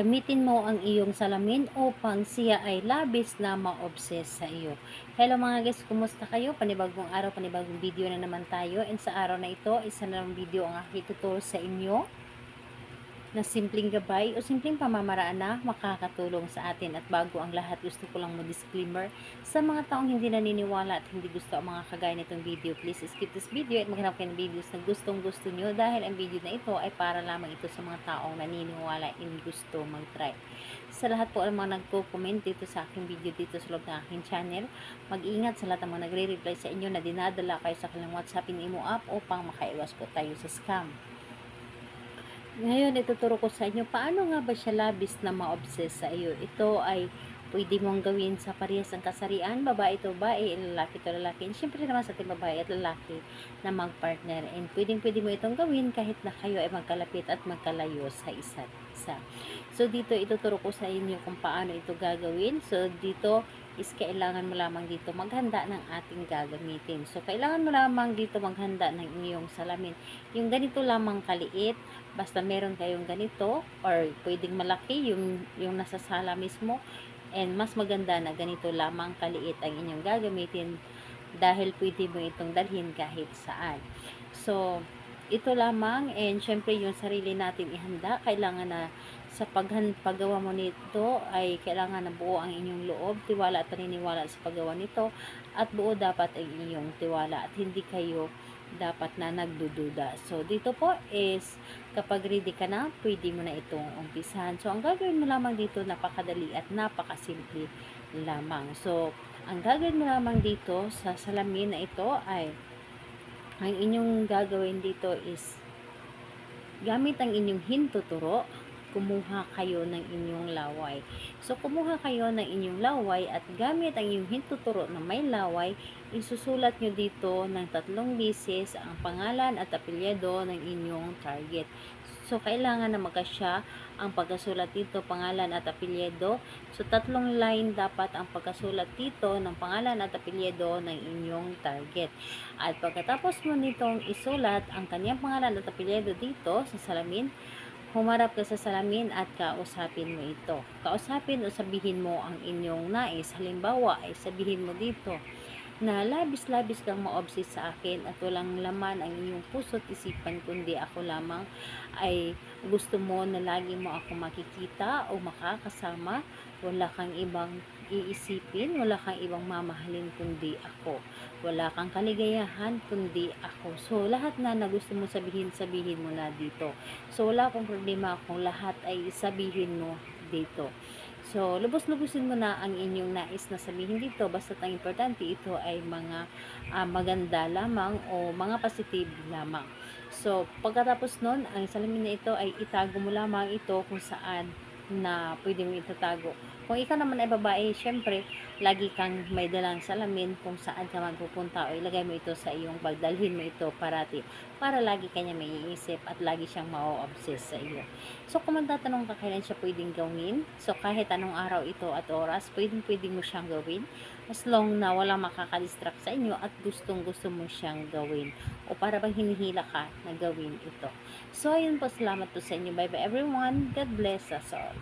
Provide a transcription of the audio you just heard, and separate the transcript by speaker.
Speaker 1: Gamitin mo ang iyong salamin upang siya ay labis na ma-obsess sa iyo. Hello mga guys, kumusta kayo? Panibagong araw, panibagong video na naman tayo. And sa araw na ito, isa na lang video ang aking tuturo sa inyo na simpleng gabay o simpleng pamamaraan na makakatulong sa atin. At bago ang lahat, gusto ko lang mo-disclaimer sa mga taong hindi naniniwala at hindi gusto ang mga kagaya nitong video. Please skip this video at maghanap kayo ng videos na gustong gusto nyo dahil ang video na ito ay para lamang ito sa mga taong naniniwala and gusto mag-try. Sa lahat po ang mga nagko-comment dito sa aking video dito sa loob ng aking channel, mag-ingat sa lahat ng mga nagre-reply sa inyo na dinadala kayo sa kanilang WhatsApp and Imo app upang makaiwas po tayo sa scam. Ngayon, ituturo ko sa inyo paano nga ba siya labis na ma-obsess sa iyo. Ito ay pwede mong gawin sa parehas ng kasarian, babae to babae, lalaki to lalaki. And syempre naman sa ating babae at lalaki na mag-partner. And pwede mo itong gawin kahit na kayo ay magkalapit at magkalayo sa isa't isa. So, dito ituturo ko sa inyo kung paano ito gagawin. So, dito is kailangan mo lamang dito maghanda ng ating gagamitin. So, kailangan mo lamang dito maghanda ng iyong salamin. Yung ganito lamang kaliit, basta meron kayong ganito, or pwedeng malaki yung nasa sala mismo, and mas maganda na ganito lamang kaliit ang inyong gagamitin dahil pwede mo itong dalhin kahit saan. So, ito lamang, and syempre yung sarili natin ihanda, kailangan na sa paggawa mo nito ay kailangan na buo ang inyong loob, tiwala at paniniwala sa paggawa nito, at buo dapat ang inyong tiwala at hindi kayo dapat na nagdududa. So, dito po is kapag ready ka na, pwede mo na itong umpisahan. So, ang gagawin mo lamang dito, napakadali at napakasimple lamang. So, ang gagawin mo lamang dito sa salamin na ito ay ang inyong gagawin dito is gamit ang inyong hintuturo, kumuha kayo ng inyong laway. So, kumuha kayo ng inyong laway at gamit ang inyong hintuturo na may laway, isusulat nyo dito ng 3 beses ang pangalan at apelyido ng inyong target. So, kailangan na magkasya ang pagkasulat dito, pangalan at apelyido. So, 3 line dapat ang pagkasulat dito ng pangalan at apelyido ng inyong target. At pagkatapos mo nitong isulat ang kanyang pangalan at apelyido dito sa salamin, humarap ka sa salamin at kausapin mo ito. Kausapin o sabihin mo ang inyong nais. Halimbawa, ay sabihin mo dito na labis-labis kang ma-obsess sa akin at walang laman ang inyong puso't isipan kundi ako lamang ay gusto mo na lagi mo ako makikita o makakasama. Wala kang ibang iisipin, wala kang ibang mamahalin kundi ako. Wala kang kaligayahan kundi ako. So, lahat na gusto mo sabihin mo na dito. So, wala akong problema kung lahat ay sabihin mo dito. So, lubos-lubusin mo na ang inyong nais na sabihin dito. Basta ang importante ito ay mga maganda lamang o mga positive lamang. So, pagkatapos nun, ang salamin na ito ay itago mo lamang ito kung saan na pwede mo itatago. Kung ikaw naman ay babae, syempre, lagi kang may dalang salamin kung saan ka magpupunta o ilagay mo ito sa iyong bag, dalhin mo ito parati para lagi kanya may iisip at lagi siyang ma-obsess sa iyo. So, kung magtatanong ka kailan siya pwedeng gawin, so kahit anong araw ito at oras, pwedeng mo siyang gawin as long na walang makakadistract sa inyo at gustong-gusto mo siyang gawin o para bang hinihila ka na gawin ito. So, ayun po, salamat po sa inyo. Bye bye everyone. God bless us all.